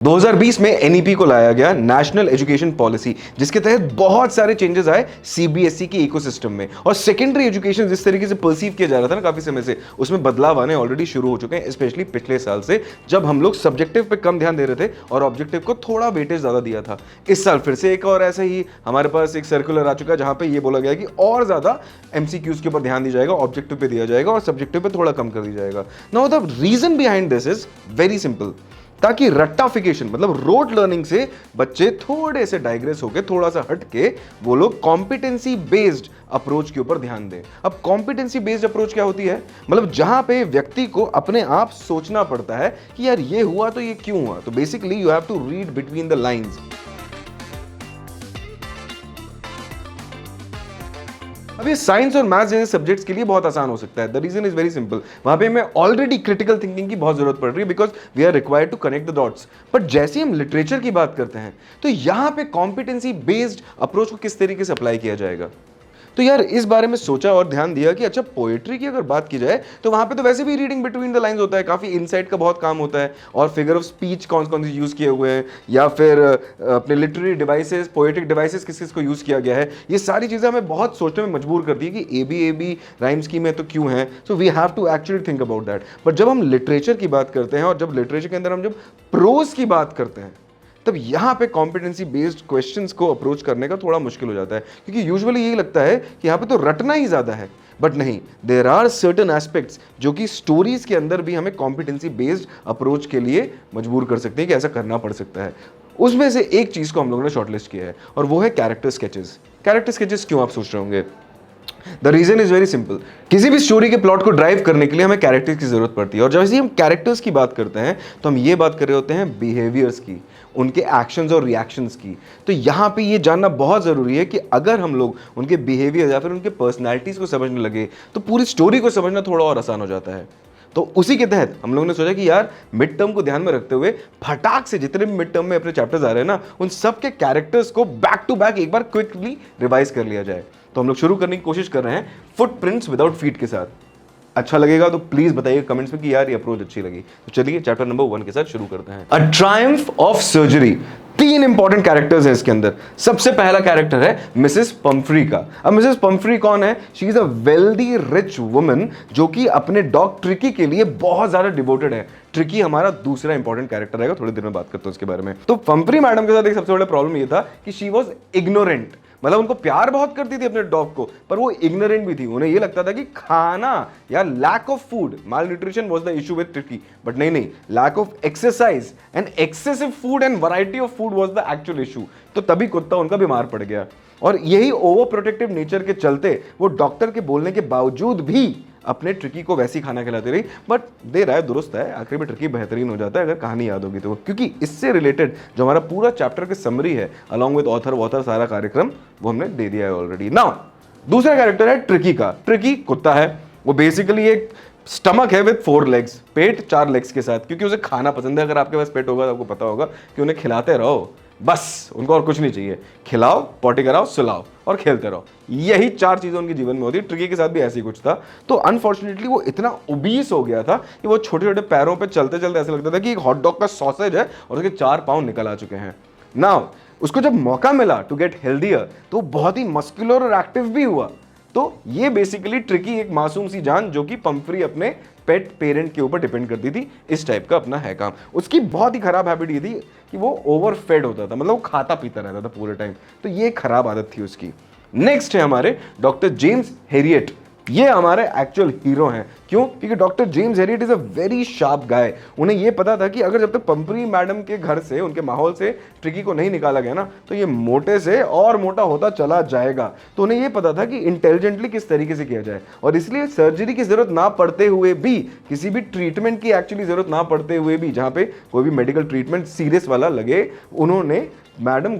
2020 में एनईपी को लाया गया नेशनल एजुकेशन पॉलिसी, जिसके तहत बहुत सारे चेंजेस आए सीबीएसई के इकोसिस्टम में। और सेकेंडरी एजुकेशन जिस तरीके से परसीव किया जा रहा था ना काफी समय से, उसमें बदलाव आने ऑलरेडी शुरू हो चुके हैं, स्पेशली पिछले साल से, जब हम लोग सब्जेक्टिव पे कम ध्यान दे रहे थे और ऑब्जेक्टिव को थोड़ा वेटेज ज्यादा दिया था। इस साल फिर से एक और ऐसा ही हमारे पास एक सर्कुलर आ चुका है, जहां पे ये बोला गया कि और ज्यादा एमसीक्यूज के ऊपर ध्यान दिया जाएगा, ऑब्जेक्टिव पे दिया जाएगा और सब्जेक्टिव पे थोड़ा कम कर दिया जाएगा। Now the reason behind this is very simple, ताकि रट्टाफिकेशन मतलब रोड लर्निंग से बच्चे थोड़े से डाइग्रेस होकर थोड़ा सा हट के वो लोग कॉम्पिटेंसी बेस्ड अप्रोच के ऊपर ध्यान दें। अब कॉम्पिटेंसी बेस्ड अप्रोच क्या होती है? मतलब जहां पे व्यक्ति को अपने आप सोचना पड़ता है कि यार ये हुआ तो ये क्यों हुआ। तो basically you have to read between the lines. अब ये साइंस और मैथ्स जैसे सब्जेक्ट्स के लिए बहुत आसान हो सकता है। The reason is very simple, वहां पे हमें ऑलरेडी क्रिटिकल थिंकिंग की बहुत जरूरत पड़ रही है, because we are required to connect the dots. But जैसे ही हम लिटरेचर की बात करते हैं तो यहां पे कॉम्पिटेंसी बेस्ड अप्रोच को किस तरीके से अप्लाई किया जाएगा। तो यार इस बारे में सोचा और ध्यान दिया कि अच्छा, पोएट्री की अगर बात की जाए तो वहां पे तो वैसे भी रीडिंग बिटवीन द लाइंस होता है, काफी इनसाइट का बहुत काम होता है, और फिगर ऑफ स्पीच कौन कौन से यूज किए हुए हैं, या फिर अपने लिटरेरी डिवाइसेस, पोएटिक डिवाइसेस किस किस को यूज किया गया है, ये सारी चीजें हमें बहुत सोचने में मजबूर करती है कि ए बी राइम स्कीम है तो क्यों है। So we have to actually think about that. But जब हम लिटरेचर की बात करते हैं और जब लिटरेचर के अंदर हम जब प्रोज की बात करते हैं, तब यहां पे कॉम्पिटेंसी बेस्ड क्वेश्चंस को अप्रोच करने का थोड़ा मुश्किल हो जाता है, क्योंकि यूजुअली यही लगता है कि यहां पे तो रटना ही ज्यादा है। बट नहीं, देयर आर सर्टेन एस्पेक्ट्स जो कि स्टोरीज के अंदर भी हमें कॉम्पिटेंसी बेस्ड अप्रोच के लिए मजबूर कर सकते हैं कि ऐसा करना पड़ सकता है। उसमें से एक चीज को हम लोगों ने शॉर्टलिस्ट किया है, और वो है कैरेक्टर स्केचेस। कैरेक्टर स्केचेस क्यों, आप सोच रहे होंगे? The reason is very simple. किसी भी स्टोरी के प्लॉट को ड्राइव करने के लिए हमें कैरेक्टर्स की जरूरत पड़ती है, और जैसे ही हम कैरेक्टर्स की बात करते हैं तो हम ये बात कर रहे होते हैं बिहेवियर्स की, उनके एक्शंस और रिएक्शंस की। तो यहां पे ये जानना बहुत जरूरी है कि अगर हम लोग उनके बिहेवियर या फिर उनके पर्सनैलिटीज को समझने लगे तो पूरी स्टोरी को समझना थोड़ा और आसान हो जाता है। तो उसी के तहत हम लोगों ने सोचा कि यार मिड टर्म को ध्यान में रखते हुए फटाक से जितने भी मिड टर्म में अपने चैप्टर्स आ रहे हैं ना, उन सब के कैरेक्टर्स को बैक टू बैक एक बार क्विकली रिवाइज कर लिया जाए। तो हम लोग शुरू करने की कोशिश कर रहे हैं फुटप्रिंट्स विदाउट फीट के साथ। अच्छा लगेगा तो प्लीज बताइए कमेंट्स में कि यार ये अप्रोच अच्छी लगी। तो चलिए चैप्टर नंबर 1 के साथ शुरू करते हैं। A triumph of surgery. 3 important characters हैं इसके अंदर। सबसे पहला कैरेक्टर है मिसेस पंफ्री का। अब मिसेस पंफ्री कौन है? She is a wealthy rich woman जो कि अपने डॉग ट्रिकी के लिए बहुत ज्यादा डिवोटेड है। ट्रिकी हमारा दूसरा इंपॉर्टेंट कैरेक्टर रहेगा, थोड़ी देर में बात करते हैं उसके बारे में। तो पंफ्री मैडम के साथ एक सबसे बड़ा प्रॉब्लम ये था कि शी वॉज इग्नोरेंट। मतलब उनको प्यार बहुत करती थी अपने डॉग को, पर वो इग्नोरेंट भी थी। उन्हें ये लगता था कि खाना या lack of food, malnutrition was the issue with Tricki. But नहीं, lack of exercise and excessive food and variety of food was the actual issue. तो तभी कुत्ता उनका बीमार पड़ गया, और यही ओवर प्रोटेक्टिव नेचर के चलते वो डॉक्टर के बोलने के बावजूद भी अपने ट्रिकी को वैसी खाना खिलाती रही। बट दे रहा है दुरुस्त है, आखिर में ट्रिकी बेहतरीन हो जाता है अगर कहानी याद होगी तो, क्योंकि इससे रिलेटेड जो हमारा पूरा चैप्टर की समरी है अलॉन्ग विद ऑथर सारा कार्यक्रम वो हमने दे दिया है ऑलरेडी। नाउ दूसरा कैरेक्टर है ट्रिकी का। ट्रिकी कुत्ता है, वो बेसिकली एक स्टमक है विद 4 लेग्स, पेट 4 लेग्स के साथ, क्योंकि उसे खाना पसंद है। अगर आपके पास पेट होगा तो आपको पता होगा कि उन्हें खिलाते रहो, बस उनको और कुछ नहीं चाहिए। खिलाओ, पॉटी कराओ, सुलाओ और खेलते रहो, यही 4 चीजें उनके जीवन में होती है। ट्रिकी के साथ भी ऐसे ही कुछ था। तो अनफॉर्चुनेटली वो इतना ओबीस हो गया था कि वो छोटे छोटे पैरों पे चलते चलते ऐसा लगता था कि एक हॉट डॉग का सॉसेज है और उसके 4 पाँव निकल आ चुके हैं। नाउ उसको जब मौका मिला टू गेट हेल्दियर तो बहुत ही मस्कुलर और एक्टिव भी हुआ। तो ये बेसिकली ट्रिकी एक मासूम सी जान जो कि पंफ्री अपने पेट पेरेंट के ऊपर डिपेंड करती थी, इस टाइप का अपना है काम। उसकी बहुत ही खराब हैबिट ये थी कि वो ओवरफेड होता था, मतलब वो खाता पीता रहता था पूरे टाइम। तो ये खराब आदत थी उसकी। नेक्स्ट है हमारे डॉक्टर जेम्स हेरियट। ये हमारे एक्चुअल हीरो हैं। क्यों? क्योंकि doctor James Herriot is a very sharp guy. उन्हें यह पता था कि अगर जब तक पंफ्री मैडम के घर से, उनके माहौल से ट्रिकी को नहीं निकाला गया ना, तो ये मोटे से और मोटा होता चला जाएगा। तो उन्हें यह पता था कि इंटेलिजेंटली किस तरीके से किया जाए, और इसलिए सर्जरी की जरूरत ना पड़ते हुए भी, किसी भी ट्रीटमेंट की एक्चुअली जरूरत ना पड़ते हुए भी, जहां पे कोई भी मेडिकल ट्रीटमेंट सीरियस वाला लगे, उन्होंने मैडम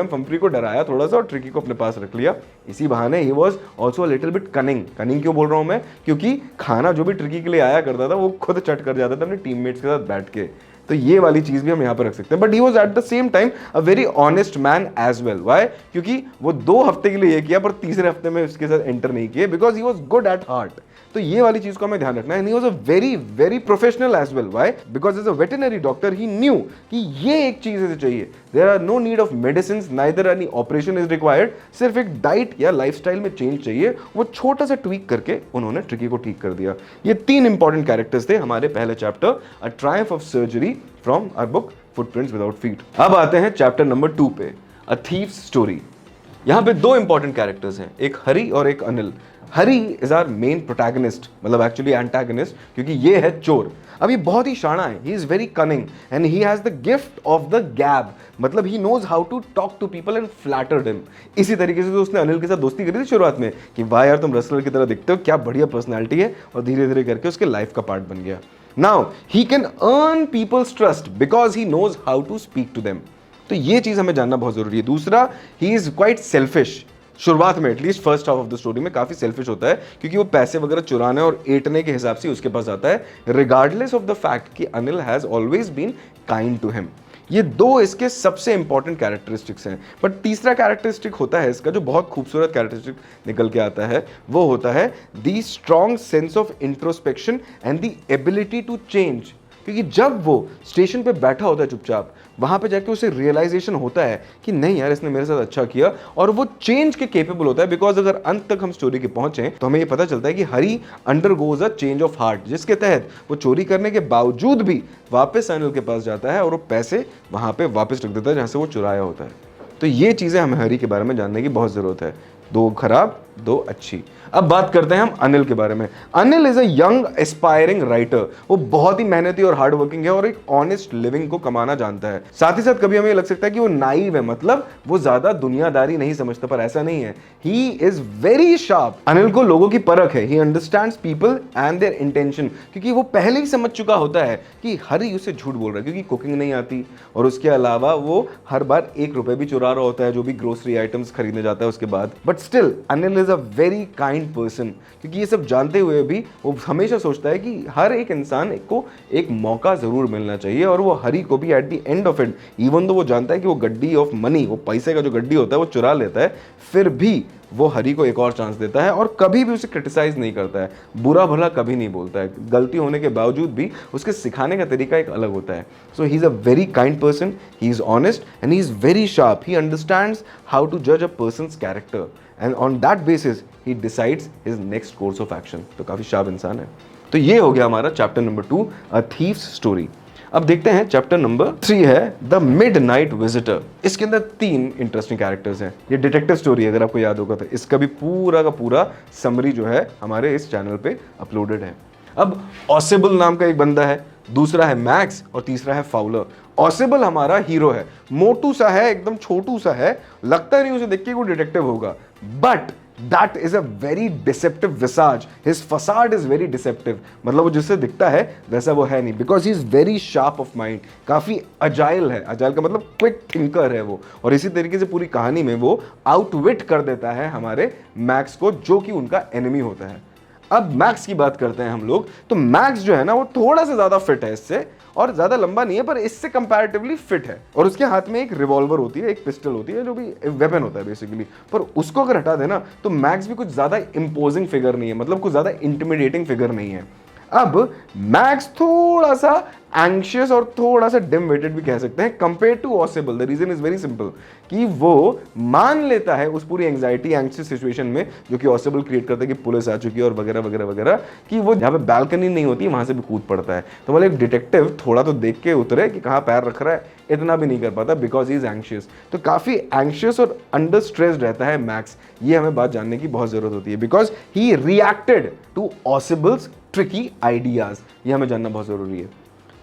पंफ्री को डराया थोड़ा सा और ट्रिकी को अपने पास रख लिया। इसी बहाने he was also a little bit cunning. Cunning क्यों बोल रहा हूं मैं? क्योंकि खाना जो भी ट्रिकी के लिए आया करता था वो खुद चट कर जाता था अपने टीममेट्स के साथ बैठ के। तो ये वाली चीज भी हम यहाँ पर रख सकते हैं। But he was at the same time a very honest man as well. Why? क्योंकि वो 2 हफ्ते के लिए ये किया पर तीसरे हफ्ते में उसके साथ एंटर नहीं किए, because he was good at heart. तो ये वाली चीज को हमें ध्यान रखना है। And he was a very very professional as well. Why? Because as a veterinary doctor he knew कि ये एक चीज ऐसे चाहिए, there are no need of medicine, neither any operation is required, सिर्फ एक डाइट या लाइफस्टाइल में चेंज चाहिए। वो छोटा सा ट्वीक करके उन्होंने ट्रिकी को ठीक कर दिया। ये 3 इंपॉर्टेंट कैरेक्टर्स थे हमारे पहले chapter a triumph of surgery from our book footprints without feet. अब आते हैं चैप्टर नंबर 2 पे, अ थीफ्स स्टोरी। यहाँ पे 2 इंपॉर्टेंट कैरेक्टर्स हैं, एक हरी और एक अनिल। हरी इज आर मेन प्रोटैगनिस्ट, मतलब एक्चुअली एंटागनिस्ट, क्योंकि ये है चोर। अब ये बहुत ही शाना है, he is very cunning and he has the gift of the gab, मतलब he knows how to talk to people and flatter them. इसी तरीके से तो उसने अनिल के साथ दोस्ती करी थी शुरुआत में कि वाह यार तुम रसलर की तरह दिखते हो, क्या बढ़िया पर्सनैलिटी है, और धीरे धीरे करके उसके लाइफ का पार्ट बन गया। Now he can earn people's trust because he knows how to speak to them. तो ये चीज हमें जानना बहुत जरूरी है। दूसरा, ही इज क्वाइट सेल्फिश। शुरुआत में at least first half of the story में काफी सेल्फिश होता है, क्योंकि वो पैसे वगैरह चुराने और एटने के हिसाब से उसके पास आता है, रिगार्डलेस ऑफ द फैक्ट कि Anil has always been kind to him. ये 2 इसके सबसे इंपॉर्टेंट कैरेक्टरिस्टिक्स हैं। बट तीसरा कैरेक्टरिस्टिक होता है इसका, जो बहुत खूबसूरत कैरेक्टरिस्टिक निकल के आता है, वो होता है the strong sense of introspection and the ability to change. क्योंकि जब वो स्टेशन पे बैठा होता है चुपचाप, वहां पे जाके उसे रियलाइजेशन होता है कि नहीं यार इसने मेरे साथ अच्छा किया, और वो चेंज के केपेबल होता है। बिकॉज अगर अंत तक हम स्टोरी के पहुंचे तो हमें ये पता चलता है कि Hari undergoes a change of heart, जिसके तहत वो चोरी करने के बावजूद भी वापस अनिल के पास जाता है और वो पैसे वहां पे वापस रख देता है जहां से वो चुराया होता है। तो ये चीजें हमें हरी के बारे में जानने की बहुत जरूरत है, 2 खराब 2 अच्छी। अब बात करते हैं हम अनिल के बारे में। Anil is a young aspiring writer. वो बहुत ही मेहनती और हार्ड वर्किंग है और एक ऑनेस्ट लिविंग को कमाना जानता है। साथ ही साथ कभी हमें लग सकता है कि वो नाइव है, मतलब वो ज्यादा दुनियादारी नहीं समझता, पर ऐसा नहीं है। He is very sharp. Anil को लोगों की परख है, he understands people and there intention, क्योंकि वो पहले ही समझ चुका होता है कि हरी उसे झूठ बोल रहा है क्योंकि कुकिंग नहीं आती, और उसके अलावा वो हर बार 1 रुपए भी चुरा रहा होता है जो भी ग्रोसरी आइटम्स खरीदने जाता है उसके बाद। But still Anil is a very kind person, क्योंकि ये सब जानते हुए भी वो हमेशा सोचता है कि हर एक इंसान को एक मौका जरूर मिलना चाहिए। और वो हरी को भी at the end of it, even तो वो जानता है कि वो गड्डी ऑफ मनी, वो पैसे का जो गड्डी होता है वो चुरा लेता है, फिर भी वो हरी को एक और चांस देता है और कभी भी उसे क्रिटिसाइज नहीं करता है, बुरा भला कभी नहीं बोलता है। गलती होने के बावजूद भी उसके सिखाने का तरीका एक अलग होता है। So he is a very kind person, he is honest and he is very sharp. He understands how to जज a person's character and on that basis he decides his next course of action. तो काफी sharp इंसान है। तो ये हो गया हमारा चैप्टर नंबर 2, अ थीफ्स स्टोरी। अब देखते हैं चैप्टर नंबर 3 है द मिडनाइट विजिटर। इसके अंदर 3 इंटरेस्टिंग कैरेक्टर्स हैं। ये डिटेक्टिव स्टोरी है, अगर आपको याद होगा तो इसका भी पूरा का पूरा समरी जो है हमारे इस चैनल पे अपलोडेड है। अब ऑसिबल नाम का एक बंदा है, दूसरा है मैक्स और तीसरा है फाउलर। ऑसिबल हमारा हीरो है, मोटू सा है, एकदम छोटू सा है, लगता नहीं उसे देख के कोई डिटेक्टिव होगा, but that is a very deceptive visage. His facade is very deceptive. मतलब वो जिससे दिखता है वैसा वो है नहीं, because he is very sharp of mind. काफी अजाइल है, अजाइल का मतलब क्विक थिंकर है वो, और इसी तरीके से पूरी कहानी में वो आउटविट कर देता है हमारे मैक्स को, जो कि उनका एनिमी होता है। अब मैक्स की बात करते हैं हम लोग, तो मैक्स जो है ना वो थोड़ा सा ज्यादा फिट है इससे, और ज्यादा लंबा नहीं है पर इससे कंपैरेटिवली फिट है, और उसके हाथ में एक रिवॉल्वर होती है, एक पिस्टल होती है, जो भी वेपन होता है बेसिकली। पर उसको अगर हटा देना तो मैक्स भी कुछ ज्यादा इंपोजिंग फिगर नहीं है, मतलब कुछ ज्यादा इंटिमिडेटिंग फिगर नहीं है। अब मैक्स थोड़ा सा एंग्शियस और थोड़ा सा डिम वेटेड भी कह सकते हैं कंपेयर टू ऑसिबल। The reason is very simple, कि वो मान लेता है उस पूरी एंग्जाइटी एंग्शियस सिचुएशन में जो कि ऑसिबल क्रिएट करता है कि पुलिस आ चुकी है और वगैरह वगैरह वगैरह, कि वो जहाँ पे बैल्कनी नहीं होती वहां से भी कूद पड़ता है। तो मतलब एक डिटेक्टिव थोड़ा तो देख के उतरे कि कहाँ पैर रख रहा है, इतना भी नहीं कर पाता बिकॉज ही इज एंग्शियस। तो काफी एंग्शियस और अंडर स्ट्रेस्ड रहता है मैक्स। ये हमें बात जानने की बहुत जरूरत होती है, because he reacted to Ossible's tricky ideas. ये हमें जानना बहुत जरूरी है।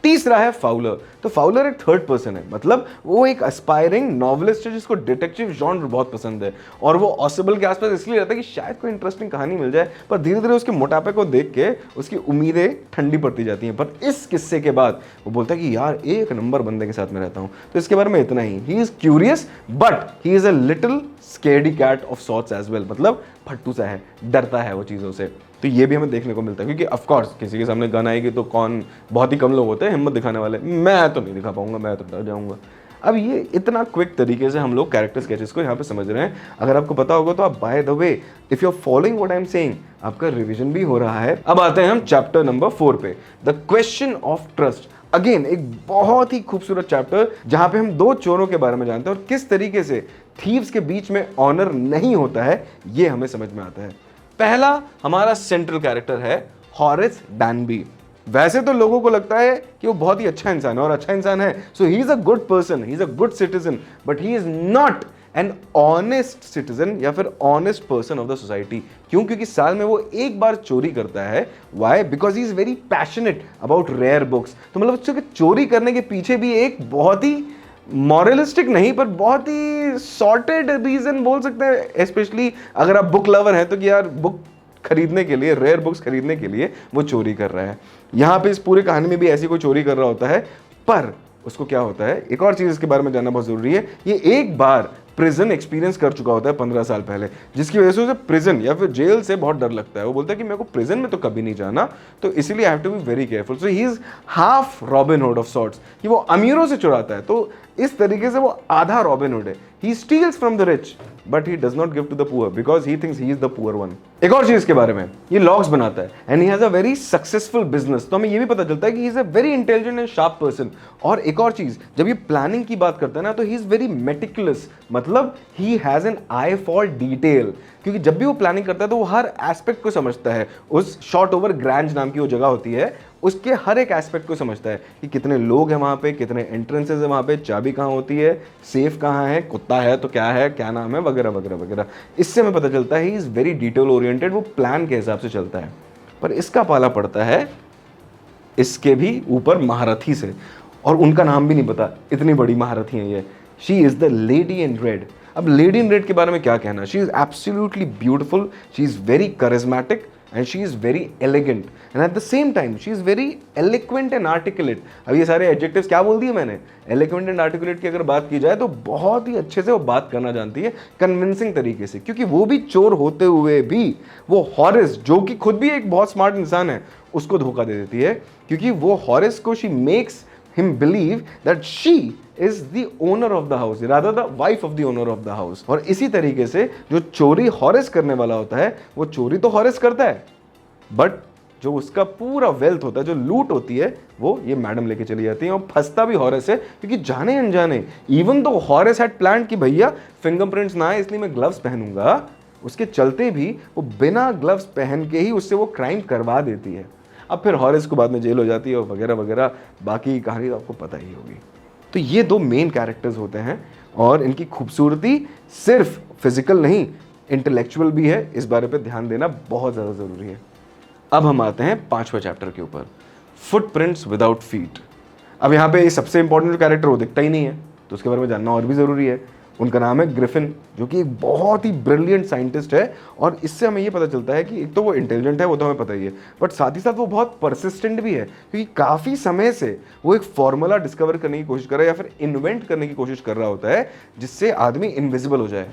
तीसरा है फाउलर। तो फाउलर एक थर्ड पर्सन है, मतलब वो एक एस्पायरिंग नॉवेलिस्ट है जिसको डिटेक्टिव जॉनर बहुत पसंद है, और वो ऑसिबल के आसपास इसलिए रहता है कि शायद कोई इंटरेस्टिंग कहानी मिल जाए। पर धीरे धीरे उसके मोटापे को देख के उसकी उम्मीदें ठंडी पड़ती जाती हैं। पर इस किस्से के बाद वो बोलता है कि यार एक नंबर बंदे के साथ में रहता हूँ। तो इसके बारे में इतना ही। He is curious but he is a little scaredy cat of sorts as well, मतलब फट्टू सा है, डरता है वो चीज़ों से। तो ये भी हमें देखने को मिलता है, क्योंकि ऑफ कोर्स किसी के सामने गन आएगी तो कौन, बहुत ही कम लोग होते हैं हिम्मत दिखाने वाले। मैं तो नहीं दिखा पाऊंगा, मैं तो डर जाऊंगा। अब ये इतना क्विक तरीके से हम लोग कैरेक्टर स्केचेस को यहाँ पे समझ रहे हैं। अगर आपको पता होगा तो आप by the way if you are following what I am saying, आपका रिवीजन भी हो रहा है। अब आते हैं हम चैप्टर नंबर 4 पे, the question of trust. Again एक बहुत ही खूबसूरत चैप्टर जहां पे हम दो चोरों के बारे में जानते हैं और किस तरीके से थीव्स के बीच में ऑनर नहीं होता है ये हमें समझ में आता है। पहला हमारा सेंट्रल कैरेक्टर है हॉरेस डैनबी। वैसे तो लोगों को लगता है कि वो बहुत ही अच्छा इंसान है और अच्छा इंसान है, so he is a good person, he is a good citizen, but he is not an honest citizen या फिर honest person of the society. क्यों? क्योंकि साल में वो एक बार चोरी करता है। Why? Because he is very passionate about rare books. तो मतलब उसके चोरी करने के पीछे भी एक बहुत ही मॉरलिस्टिक नहीं पर बहुत ही सॉर्टेड रीजन बोल सकते हैं, स्पेशली अगर आप बुक लवर हैं तो कि यार बुक खरीदने के लिए, रेयर बुक्स खरीदने के लिए वो चोरी कर रहा है। यहाँ पे इस पूरी कहानी में भी ऐसी कोई चोरी कर रहा होता है, पर उसको क्या होता है, एक और चीज इसके बारे में जानना बहुत जरूरी है। ये एक बार प्रिजन एक्सपीरियंस कर चुका होता है 15 साल पहले, जिसकी वजह से उसे प्रिजन या फिर जेल से बहुत डर लगता है। वो बोलता है कि मेरे को प्रिजन में तो कभी नहीं जाना, तो इसीलिए I have to be very careful. So he is half Robin Hood of sorts, कि वो अमीरों से चुराता है, तो इस तरीके से वो आधा रॉबिन हुड है। He steals from the rich but he does not give to the poor because he thinks he is the poor one. एक और चीज इसके बारे में, ये लॉग्स बनाता है and he has a very successful business. तो हमें ये भी पता चलता है कि ही is a very intelligent and sharp person. और एक और चीज, जब ये प्लानिंग की बात करता है ना, तो ही इज वेरी मेटिकुलस, मतलब he has an I for detail. क्योंकि जब भी वो प्लानिंग करता है तो वो हर एस्पेक्ट को समझता है। उस शॉर्ट ओवर ग्रैंज नाम की वो जगह होती है, उसके हर एक एस्पेक्ट को समझता है कि कितने लोग हैं वहाँ पे, कितने एंट्रेंसेस है वहाँ पे, चाबी कहाँ होती है, सेफ कहाँ है, कुत्ता है तो क्या है, क्या नाम है, वगैरह वगैरह वगैरह। इससे हमें पता चलता है he is very detail oriented, वो प्लान के हिसाब से चलता है। पर इसका पाला पड़ता है इसके भी ऊपर महारथी से, और उनका नाम भी नहीं पता, इतनी बड़ी महारथी है ये। She is the lady in red. अब लेडी इन रेड के बारे में क्या कहना? She is absolutely beautiful, she is very charismatic and she is very elegant and at the same time she is very eloquent and articulate। अब ये सारे adjectives क्या बोल दिए मैंने? eloquent and articulate की अगर बात की जाए तो बहुत ही अच्छे से वो बात करना जानती है, कन्विंसिंग तरीके से। क्योंकि वो भी चोर होते हुए भी वो हॉरेस, जो कि खुद भी एक बहुत स्मार्ट इंसान है, उसको धोखा दे देती है। क्योंकि वो हॉरेस को she makes him believe that she is the owner of the house, rather the wife of the owner of the house। और इसी तरीके से जो चोरी हॉरेस करने वाला होता है, वो चोरी तो हॉरेस करता है, बट जो उसका पूरा वेल्थ होता है, जो लूट होती है, वो ये मैडम लेके चली जाती है। और फंसता भी हॉरेस है, क्योंकि जाने अनजाने, even though Horace had plan कि भैया फिंगरप्रिंट्स ना है इसलिए मैं ग्लव्स पहनूंगा, उसके चलते भी वो बिना ग्लव्स पहन के ही उससे वो क्राइम करवा देती है। अब फिर हॉरेस को बाद में जेल हो जाती है और वगैरह वगैरह, बाकी कहानी तो आपको पता ही होगी। तो ये दो मेन कैरेक्टर्स होते हैं और इनकी खूबसूरती सिर्फ फिजिकल नहीं, इंटेलेक्चुअल भी है। इस बारे पे ध्यान देना बहुत ज़्यादा ज़रूरी है। अब हम आते हैं 5वें चैप्टर के ऊपर, फुटप्रिंट्स विदाउट फीट। अब यहाँ पे सबसे इंपॉर्टेंट जो कैरेक्टर वो दिखता ही नहीं है, तो उसके बारे में जानना और भी ज़रूरी है। उनका नाम है ग्रिफिन, जो कि एक बहुत ही ब्रिलियंट साइंटिस्ट है। और इससे हमें ये पता चलता है कि एक तो वो इंटेलिजेंट है, वो तो हमें पता ही है, बट साथ ही साथ वो बहुत परसिस्टेंट भी है। क्योंकि काफ़ी समय से वो एक फॉर्मूला डिस्कवर करने की कोशिश कर रहा है या फिर इन्वेंट करने की कोशिश कर रहा होता है जिससे आदमी इनविजिबल हो जाए।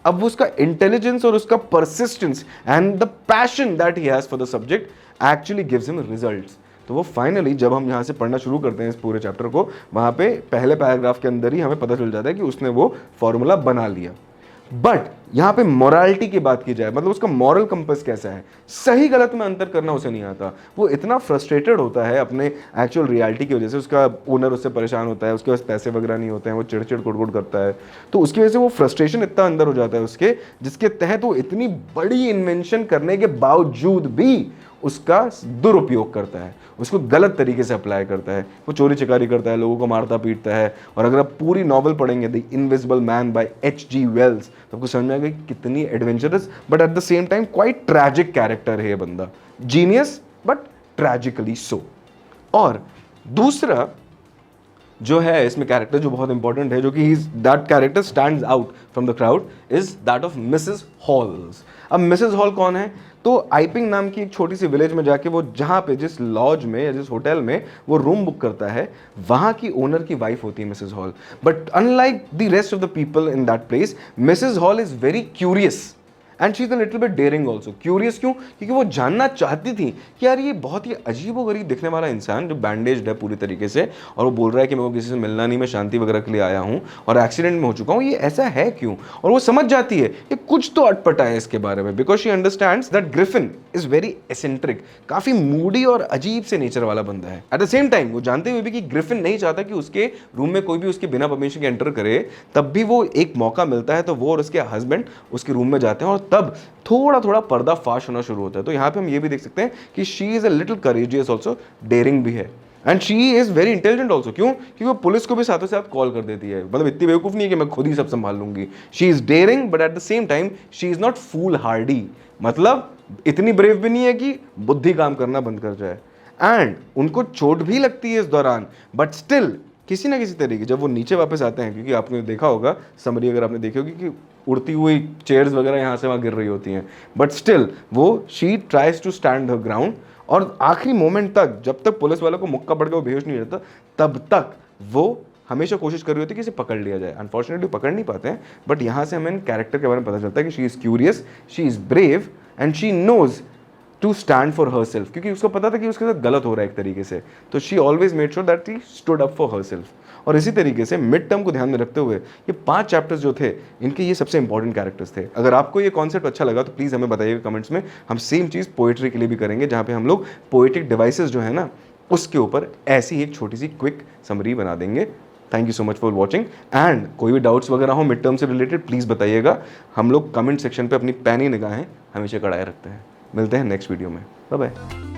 अब वो उसका इंटेलिजेंस और उसका persistence and the passion that he has for the subject actually gives him results. तो वो फाइनली जब हम यहाँ से पढ़ना शुरू करते हैं इस पूरे चैप्टर को, वहाँ पे पहले पैराग्राफ के अंदर ही हमें पता चल जाता है कि उसने वो फॉर्मूला बना लिया। बट यहाँ पे मोरालिटी की बात की जाए, मतलब उसका मॉरल कंपस कैसा है, सही गलत में अंतर करना उसे नहीं आता। वो इतना फ्रस्ट्रेटेड होता है अपने एक्चुअल रियलिटी की वजह से, उसका ओनर उससे परेशान होता है, उसके पास पैसे वगैरह नहीं होते हैं, वो चिड़चिड़ कुड़कुड़ करता है, तो उसकी वजह से वो फ्रस्ट्रेशन इतना अंदर हो जाता है उसके, जिसके तहत वो इतनी बड़ी इन्वेंशन करने के बावजूद भी उसका दुरुपयोग करता है, उसको गलत तरीके से अप्लाई करता है। वो चोरी चिकारी करता है, लोगों को मारता पीटता है। और अगर आप पूरी नॉवल पढ़ेंगे the invisible man by H.G. Wells, तो आपको समझ में आएगा कि कितनी adventurous but at the same time quite tragic character है ये बंदा। Genius but tragically so. और दूसरा जो है इसमें कैरेक्टर जो बहुत इंपॉर्टेंट है, जो कि that character stands out from the crowd, is that of Mrs halls. अब मिसेस हॉल कौन है? तो आइपिंग नाम की एक छोटी सी विलेज में जाके वो जहाँ पे जिस लॉज में या जिस होटल में वो रूम बुक करता है, वहाँ की ओनर की वाइफ होती है Mrs Hall. But unlike the rest of the people in that place, Mrs Hall is very curious and she is a little bit daring also. Curious क्यों? क्योंकि वो जानना चाहती थी कि यार ये बहुत ही अजीबोगरीब दिखने वाला इंसान जो बैंडेज्ड है पूरी तरीके से, और वो बोल रहा है कि मेरे को किसी से मिलना नहीं, मैं शांति वगैरह के लिए आया हूँ और एक्सीडेंट में हो चुका हूँ, ये ऐसा है क्यों? और वो समझ जाती है ये कुछ तो अटपटा है इसके बारे में, because she understands that Griffin is very eccentric, काफी मूडी और अजीब से नेचर वाला बंदा है। एट द सेम टाइम वो जानते हुए भी कि ग्रिफिन नहीं चाहता कि उसके रूम में कोई भी उसके बिना परमिशन के एंटर करे, तब भी वो एक मौका मिलता है तो वो और उसके हस्बैंड उसके रूम में जाते हैं और तब थोड़ा थोड़ा पर्दा फाश होना शुरू होता है। तो यहाँ पे हम ये भी देख सकते हैं कि she is a little courageous also, daring भी है, and she is very intelligent also. क्यों? क्योंकि वो पुलिस को भी साथों साथ कॉल कर देती है, मतलब इतनी बेवकूफ नहीं है कि मैं खुद ही सब संभाल लूंगी। She is daring but at the same time she is not foolhardy, मतलब इतनी ब्रेव भी नहीं है कि बुद्धि काम करना बंद कर जाए। एंड उनको चोट भी लगती है इस दौरान, बट स्टिल किसी ना किसी तरीके जब वो नीचे वापस आते हैं, क्योंकि आपने देखा होगा समरी अगर आपने देखी होगी कि उड़ती हुई चेयर्स वगैरह यहाँ से वहाँ गिर रही होती हैं, बट स्टिल वो she tries to stand her ground, और आखिरी मोमेंट तक जब तक पुलिस वालों को मुक्का पड़ के वो बेहोश नहीं रहता तब तक वो हमेशा कोशिश कर रही होती है कि इसे पकड़ लिया जाए। अनफॉर्चुनेटली पकड़ नहीं पाते हैं, बट यहाँ से हमें कैरेक्टर के बारे में पता चलता है कि she is curious, she is brave and she knows to stand for herself, क्योंकि उसको पता था कि उसके साथ गलत हो रहा है एक तरीके से, तो she always made sure that she stood up for her self. और इसी तरीके से मिड टर्म को ध्यान में रखते हुए ये 5 चैप्टर्स जो थे इनके ये सबसे इंपॉर्टेंट कैरेक्टर्स थे। अगर आपको ये कॉन्सेप्ट अच्छा लगा तो प्लीज़ हमें बताइएगा कमेंट्स में। हम सेम चीज़ पोएट्री के लिए भी करेंगे, जहाँ पे हम लोग पोएटिक डिवाइसेस जो है ना उसके ऊपर ऐसी ही एक छोटी सी क्विक समरी बना देंगे। Thank you so much for watching, and कोई भी डाउट्स वगैरह हो मिड टर्म से रिलेटेड प्लीज़ बताइएगा। हम लोग कमेंट सेक्शन पे अपनी पैनी निगाहें हमेशा कड़ाए रखते हैं। मिलते हैं नेक्स्ट वीडियो में, बाय बाय।